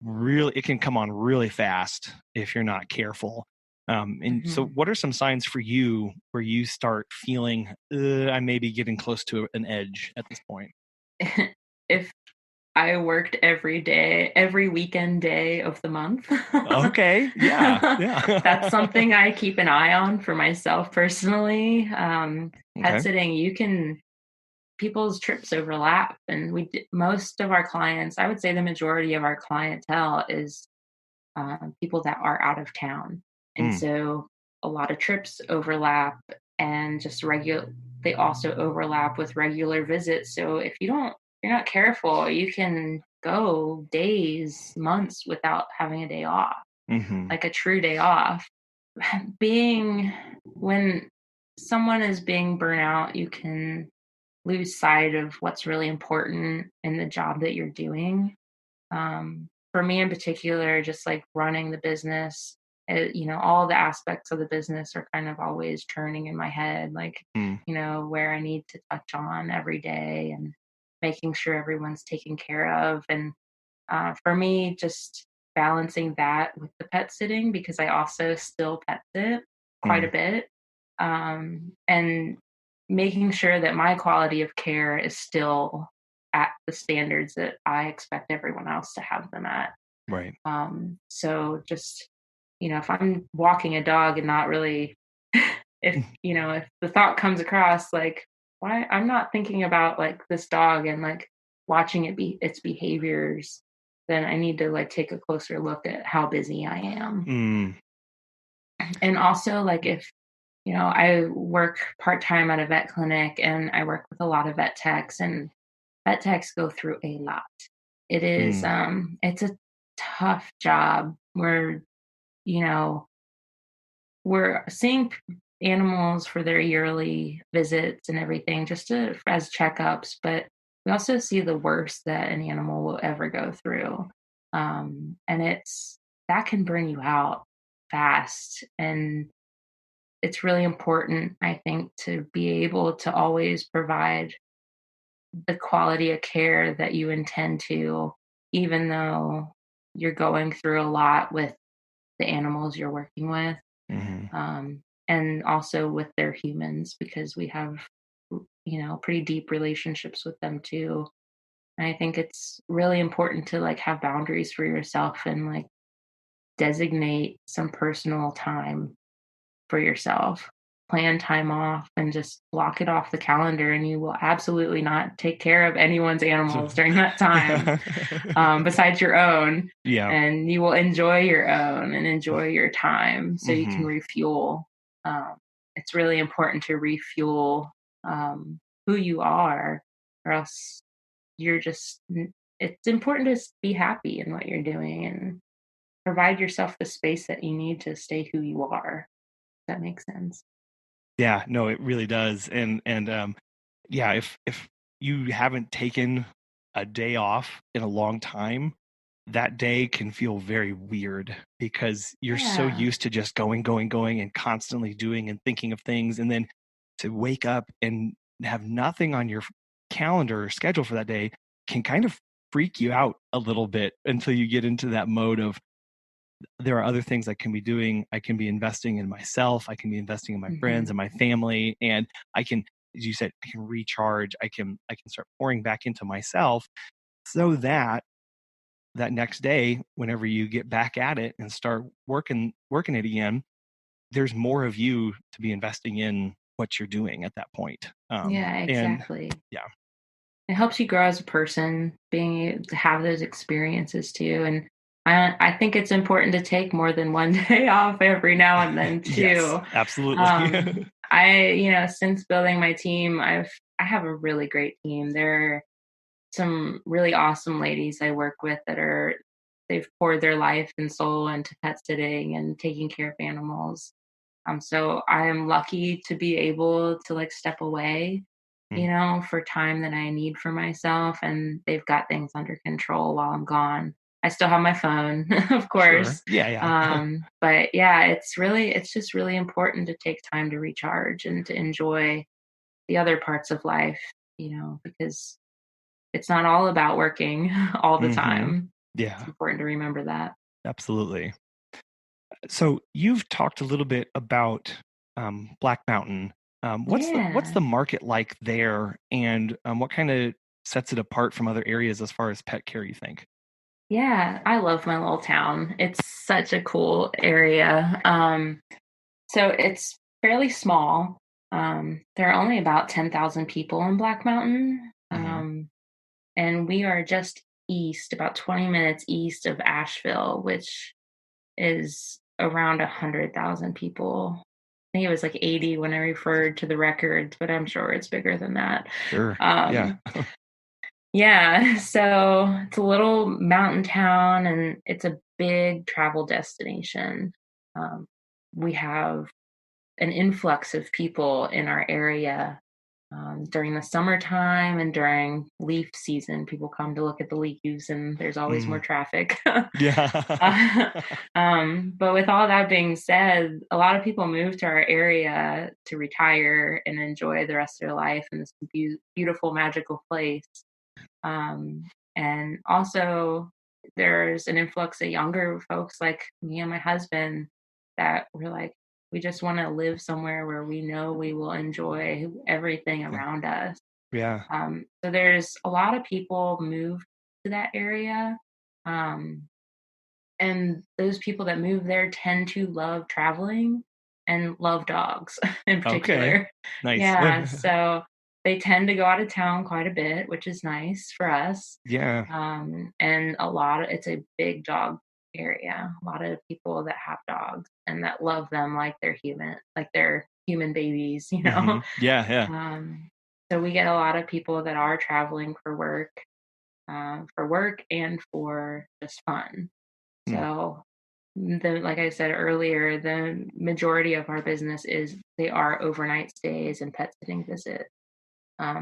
really, it can come on really fast if you're not careful. And so Mhm. what are some signs for you where you start feeling I may be getting close to an edge at this point? If I worked every day, every weekend day of the month. Okay. Yeah. That's Yeah. something I keep an eye on for myself personally. Pet Okay. sitting, people's trips overlap, and most of our clients, I would say the majority of our clientele is people that are out of town. And Mm, so a lot of trips overlap, and just regular, they also overlap with regular visits. So if you're not careful, you can go days, months without having a day off, mm-hmm. like a true day off. When someone is being burnt out, you can lose sight of what's really important in the job that you're doing. For me in particular, just like running the business, all the aspects of the business are kind of always turning in my head, like, Mm, where I need to touch on every day, and making sure everyone's taken care of. And for me, just balancing that with the pet sitting, because I also still pet sit quite a mm, bit, and making sure that my quality of care is still at the standards that I expect everyone else to have them at. right. So just, if I'm walking a dog and not really, if the thought comes across like, why I'm not thinking about like this dog and like watching its behaviors, then I need to like take a closer look at how busy I am. Mm, And also, like, if, I work part time at a vet clinic, and I work with a lot of vet techs, and vet techs go through a lot. mm, It's a tough job where, you know, we're seeing animals for their yearly visits and everything, just as checkups, but we also see the worst that an animal will ever go through. And that can burn you out fast. And it's really important, I think, to be able to always provide the quality of care that you intend to, even though you're going through a lot with the animals you're working with, mm-hmm. and also with their humans, because we have, pretty deep relationships with them too. And I think it's really important to like have boundaries for yourself, and like designate some personal time for yourself. Plan time off and just block it off the calendar, and you will absolutely not take care of anyone's So, animals during that time, besides your own. yeah. And you will enjoy your own and enjoy your time, so you Mm-hmm. can refuel. Um, it's really important to refuel who you are, or else you're just. It's important to be happy in what you're doing, and provide yourself the space that you need to stay who you are. If that makes sense. Yeah, no, it really does. And yeah, if you haven't taken a day off in a long time, that day can feel very weird because you're so Yeah. used to just going, going, going and constantly doing and thinking of things. And then to wake up and have nothing on your calendar or schedule for that day can kind of freak you out a little bit until you get into that mode of there are other things I can be doing. I can be investing in myself. I can be investing in my friends Mhm. and my family. And I can, as you said, I can recharge. I can start pouring back into myself so that that next day, whenever you get back at it and start working it again, there's more of you to be investing in what you're doing at that point. Yeah, And exactly. yeah. It helps you grow as a person, being able to have those experiences too. And I think it's important to take more than one day off every now and then Yes, too. absolutely. Since building my team, I have a really great team. There are some really awesome ladies I work with they've poured their life and soul into pet sitting and taking care of animals. So I am lucky to be able to like step away, Mm, for time that I need for myself, and they've got things under control while I'm gone. I still have my phone, of sure. course. Yeah. But yeah, it's just really important to take time to recharge and to enjoy the other parts of life, because it's not all about working all the Hmm. time. It's Yeah, important to remember that. absolutely. So you've talked a little bit about Black Mountain. What's Yeah. the market like there, and what kind of sets it apart from other areas as far as pet care, you think? Yeah, I love my little town. It's such a cool area. So it's fairly small. There are only about 10,000 people in Black Mountain. Hmm. And we are just east, about 20 minutes east of Asheville, which is around 100,000 people. I think it was like 80 when I referred to the records, but I'm sure it's bigger than that. Sure. Yeah. Um, yeah, so it's a little mountain town and it's a big travel destination. Um, we have an influx of people in our area during the summertime and during leaf season. People come to look at the leaves, and there's always more Mm, traffic. yeah. Uh, but with all that being said, a lot of people move to our area to retire and enjoy the rest of their life in this beautiful, magical place. And also, there's an influx of younger folks like me and my husband that we're like, we just want to live somewhere where we know we will enjoy everything around us. Yeah. So there's a lot of people move to that area. Um, and those people that move there tend to love traveling and love dogs in Okay. particular. Nice. Yeah, so they tend to go out of town quite a bit, which is nice for us. Yeah. And it's a big dog area. A lot of people that have dogs and that love them like they're human babies, Hmm. Yeah. Yeah. Um, so we get a lot of people that are traveling for work and for just fun. Mm. So, like I said earlier, the majority of our business is they are overnight stays and pet sitting visits.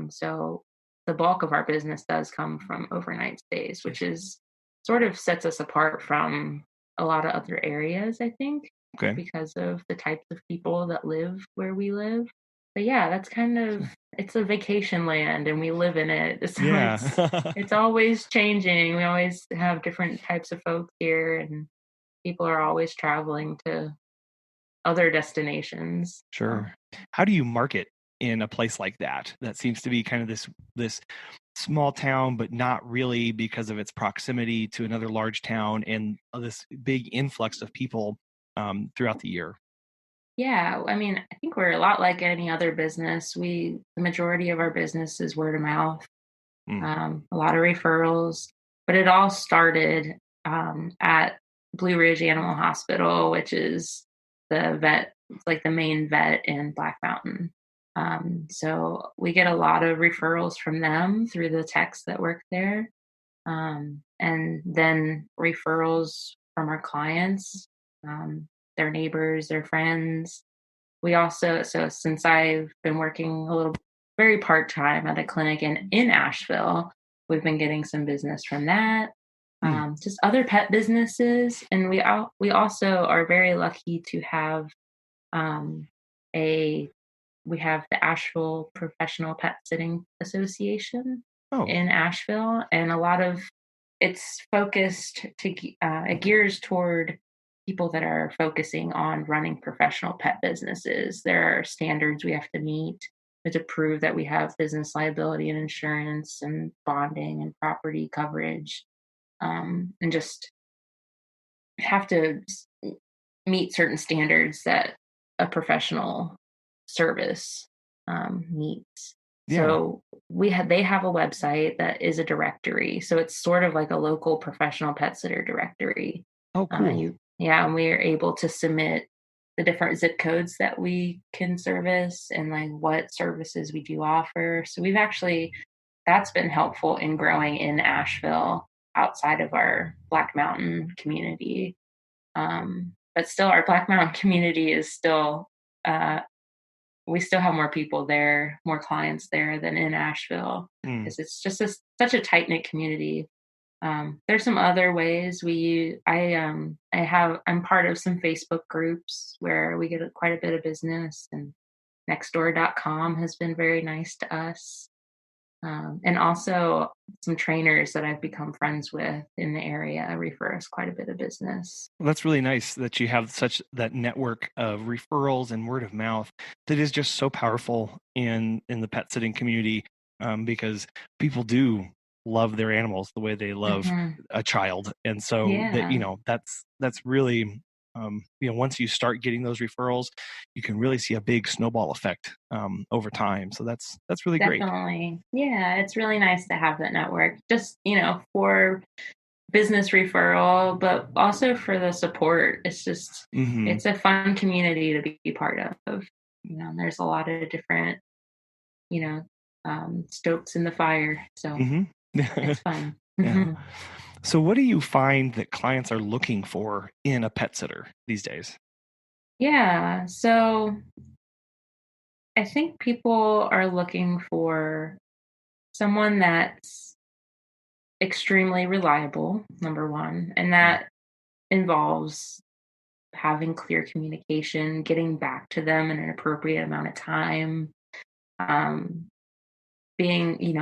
So the bulk of our business does come from overnight stays, which is sort of sets us apart from a lot of other areas, I think, Okay. because of the types of people that live where we live. But yeah, that's kind of it's a vacation land and we live in it. So Yeah. it's always changing. We always have different types of folks here and people are always traveling to other destinations. So, Sure. How do you market in a place like that? That seems to be kind of this small town, but not really because of its proximity to another large town and this big influx of people throughout the year. yeah, I mean, I think we're a lot like any other business. The majority of our business is word of mouth, Mm. a lot of referrals, but it all started at Blue Ridge Animal Hospital, which is it's like the main vet in Black Mountain. So we get a lot of referrals from them through the techs that work there, and then referrals from our clients, um, their neighbors, their friends. We also, so since I've been working very part time at a clinic in Asheville, we've been getting some business from that. Mm. Just other pet businesses, and we also are very lucky to have um, a we have the Asheville Professional Pet Sitting Association Oh, in Asheville, and a lot of it's focused it gears toward people that are focusing on running professional pet businesses. There are standards we have to meet to prove that we have business liability and insurance and bonding and property coverage, and just have to meet certain standards that a professional service meets. So they have a website that is a directory. So it's sort of like a local professional pet sitter directory. Oh, cool. And we are able to submit the different zip codes that we can service and like what services we do offer. So that's been helpful in growing in Asheville outside of our Black Mountain community. But still, our Black Mountain community is still, we still have more people there, more clients there than in Asheville, because it's just such a tight knit community. There's some other ways I'm part of some Facebook groups where we get quite a bit of business, and nextdoor.com has been very nice to us. And also some trainers that I've become friends with in the area refer us quite a bit of business. Well, that's really nice that you have that network of referrals and word of mouth that is just so powerful in the pet sitting community, because people do love their animals the way they love a child. And so that's really, once you start getting those referrals, you can really see a big snowball effect over time. So that's really great. Definitely. Yeah, it's really nice to have that network, just, for business referral, but also for the support. It's just, it's a fun community to be part of. There's a lot of different, stokes in the fire. So it's fun. Yeah. So what do you find that clients are looking for in a pet sitter these days? Yeah. So I think people are looking for someone that's extremely reliable, number one, and that involves having clear communication, getting back to them in an appropriate amount of time,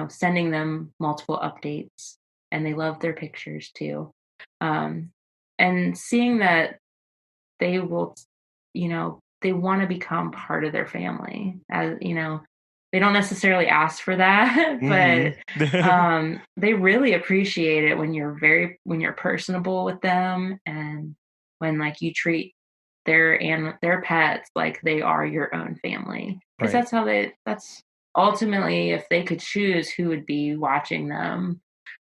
sending them multiple updates, and they love their pictures too. And seeing that they will, they want to become part of their family. As they don't necessarily ask for that, but they really appreciate it when you're personable with them, and when like you treat their pets like they are your own family. Because that's ultimately, if they could choose who would be watching them,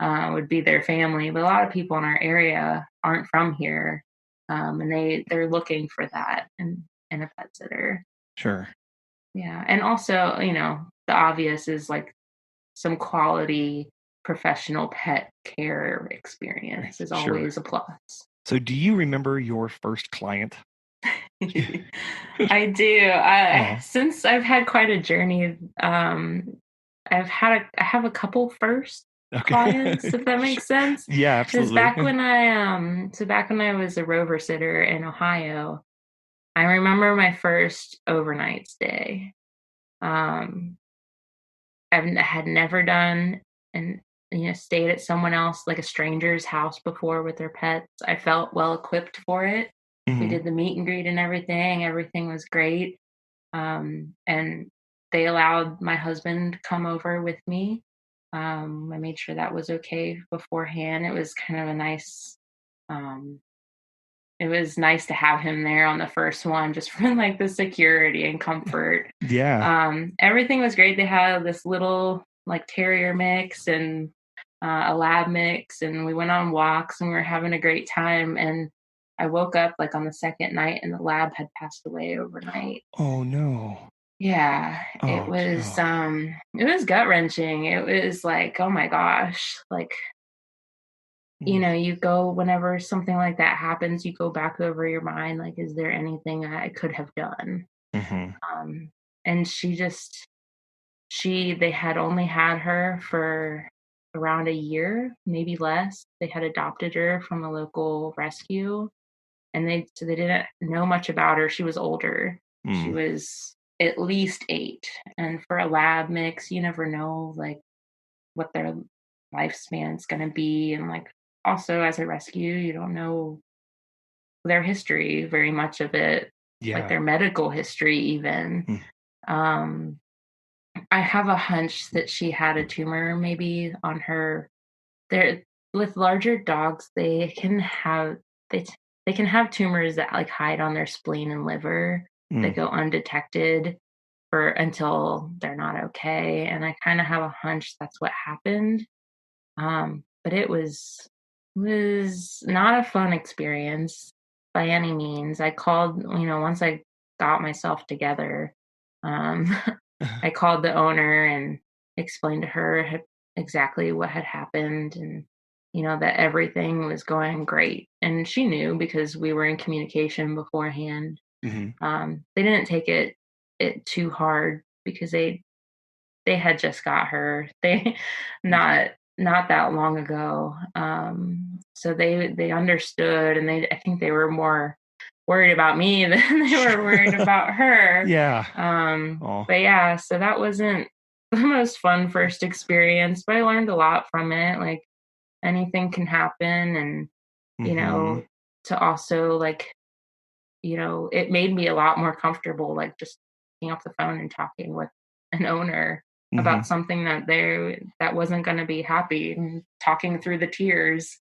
would be their family. But a lot of people in our area aren't from here, and they're looking for that in a pet sitter. Sure. Yeah. And also, the obvious is like some quality professional pet care experience is always a plus. So do you remember your first client? I do. Since I've had quite a journey, I have a couple first clients, if that makes sense. Yeah, absolutely. Back when I was a rover sitter in Ohio, I remember my first overnight stay. I had never done and stayed at someone else, like a stranger's house before with their pets. I felt well equipped for it. We did the meet and greet and everything. Everything was great. And they allowed my husband to come over with me. I made sure that was okay beforehand. It was kind of a nice, it was nice to have him there on the first one, just for like the security and comfort. Yeah. Everything was great. They had this little like terrier mix and a lab mix, and we went on walks and we were having a great time. And I woke up like on the second night and the lab had passed away overnight. Oh no. Yeah. It was gut wrenching. It was like, oh my gosh, like, you go, whenever something like that happens, you go back over your mind, like, is there anything I could have done? And they had only had her for around a year, maybe less. They had adopted her from a local rescue, and they didn't know much about her. She was older. She was at least 8. And for a lab mix, you never know like what their lifespan's going to be. And like, also as a rescue, you don't know their history, very much of it, like their medical history even. I have a hunch that she had a tumor maybe on her. With larger dogs, they can have tumors that like hide on their spleen and liver that go undetected. until they're not okay. And I kind of have a hunch that's what happened. But it was not a fun experience by any means. I called, once I got myself together, um, I called the owner and explained to her exactly what had happened, and that everything was going great. And she knew because we were in communication beforehand. They didn't take it too hard because they had just got her. They not that long ago. So they understood, and I think they were more worried about me than they were worried about her. Yeah. But yeah, so that wasn't the most fun first experience, but I learned a lot from it. Like, anything can happen, and to also, like, it made me a lot more comfortable, like, just picking up the phone and talking with an owner about something that wasn't going to be happy, and talking through the tears.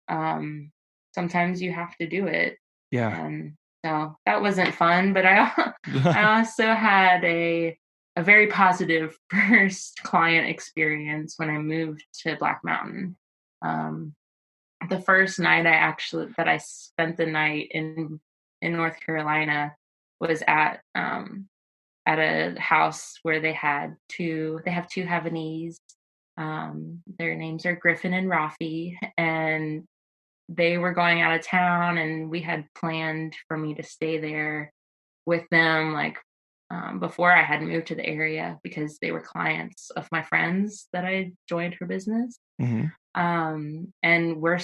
Sometimes you have to do it. Yeah. So that wasn't fun, but I also had a very positive first client experience when I moved to Black Mountain. The first night that I spent the night in North Carolina was at a house where they have two Havanese. Their names are Griffin and Rafi, and they were going out of town, and we had planned for me to stay there with them, like, before I had moved to the area, because they were clients of my friends that I joined her business. And we're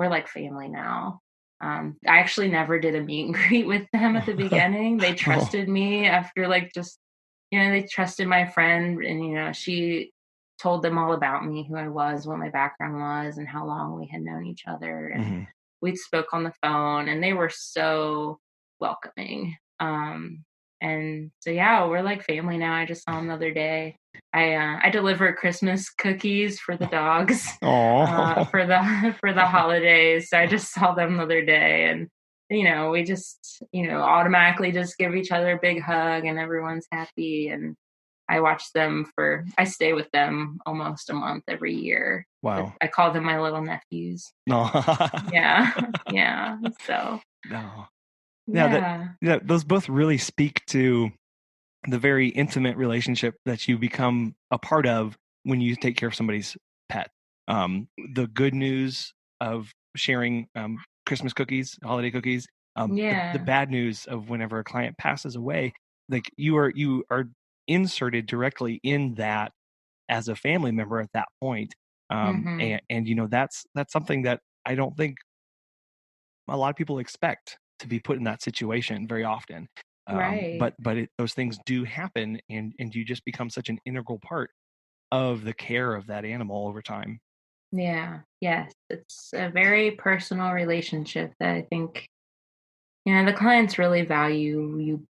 like family now. I actually never did a meet and greet with them at the beginning. They trusted me after, like, just, they trusted my friend, and, she told them all about me, who I was, what my background was, and how long we had known each other. And we spoke on the phone, and they were so welcoming. And so, yeah, we're like family now. I just saw them the other day. I deliver Christmas cookies for the dogs for the holidays. So I just saw them the other day, and we just automatically just give each other a big hug, and everyone's happy. And I stay with them almost a month every year. Wow. I call them my little nephews. No. Yeah. So. No. Yeah. Those both really speak to the very intimate relationship that you become a part of when you take care of somebody's pet. The good news of sharing Christmas cookies, holiday cookies. The bad news of whenever a client passes away, like, you are inserted directly in that as a family member at that point. And that's something that I don't think a lot of people expect to be put in that situation very often. Right. But those things do happen, and you just become such an integral part of the care of that animal over time. Yeah. Yes. It's a very personal relationship that I think, the clients really value you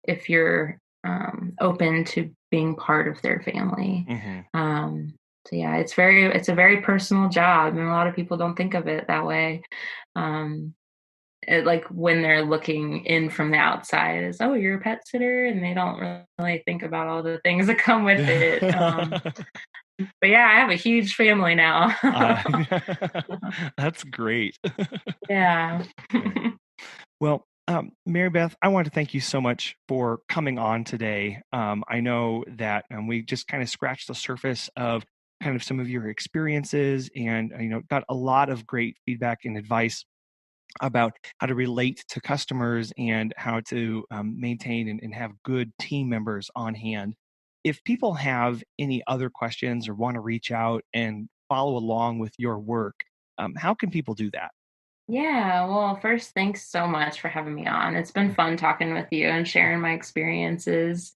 if you're open to being part of their family. So yeah, it's a very personal job, and a lot of people don't think of it that way. Like, when they're looking in from the outside, is, oh, you're a pet sitter, and they don't really think about all the things that come with it. But yeah, I have a huge family now. That's great. Yeah. Well, Mary Beth, I want to thank you so much for coming on today. I know that we just kind of scratched the surface of kind of some of your experiences, and got a lot of great feedback and advice about how to relate to customers and how to maintain and have good team members on hand. If people have any other questions or want to reach out and follow along with your work, how can people do that? Yeah, well, first, thanks so much for having me on. It's been fun talking with you and sharing my experiences.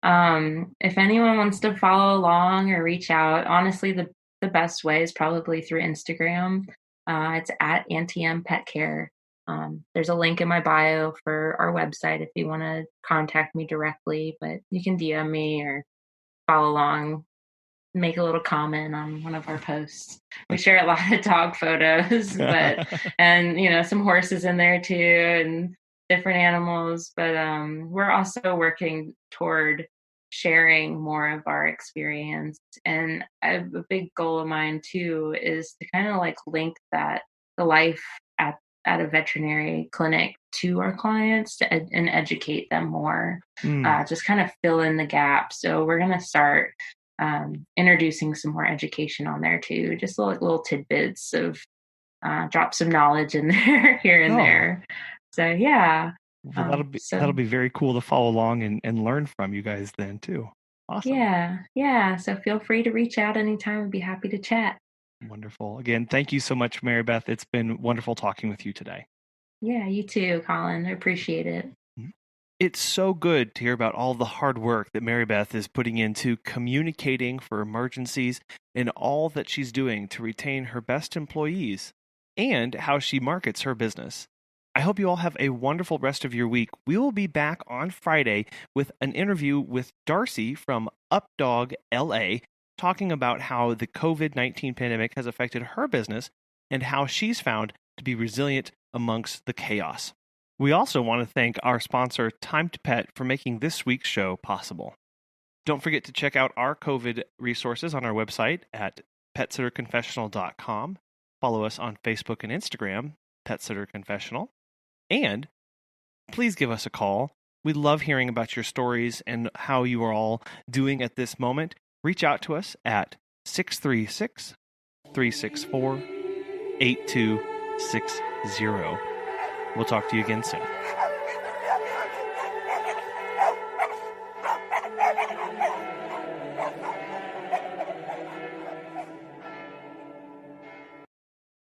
If anyone wants to follow along or reach out, honestly, the best way is probably through Instagram. It's at Auntie Pet Care. There's a link in my bio for our website if you want to contact me directly, but you can DM me or follow along, make a little comment on one of our posts. We share a lot of dog photos, and some horses in there too, and different animals, but we're also working toward sharing more of our experience. And a big goal of mine too is to kind of like link that the life at a veterinary clinic to our clients and educate them more, just kind of fill in the gap. So we're going to start introducing some more education on there too, just little tidbits of drop some knowledge in there here and there. So yeah. Well, that'll be very cool to follow along and learn from you guys then too. Awesome. Yeah. So feel free to reach out anytime. I'd be happy to chat. Wonderful. Again, thank you so much, Mary Beth. It's been wonderful talking with you today. Yeah, you too, Colin. I appreciate it. It's so good to hear about all the hard work that Mary Beth is putting into communicating for emergencies and all that she's doing to retain her best employees and how she markets her business. I hope you all have a wonderful rest of your week. We will be back on Friday with an interview with Darcy from Updog LA, talking about how the COVID-19 pandemic has affected her business and how she's found to be resilient amongst the chaos. We also want to thank our sponsor, Time to Pet, for making this week's show possible. Don't forget to check out our COVID resources on our website at petsitterconfessional.com. Follow us on Facebook and Instagram, Petsitter Confessional. And please give us a call. We love hearing about your stories and how you are all doing at this moment. Reach out to us at 636-364-8260. We'll talk to you again soon.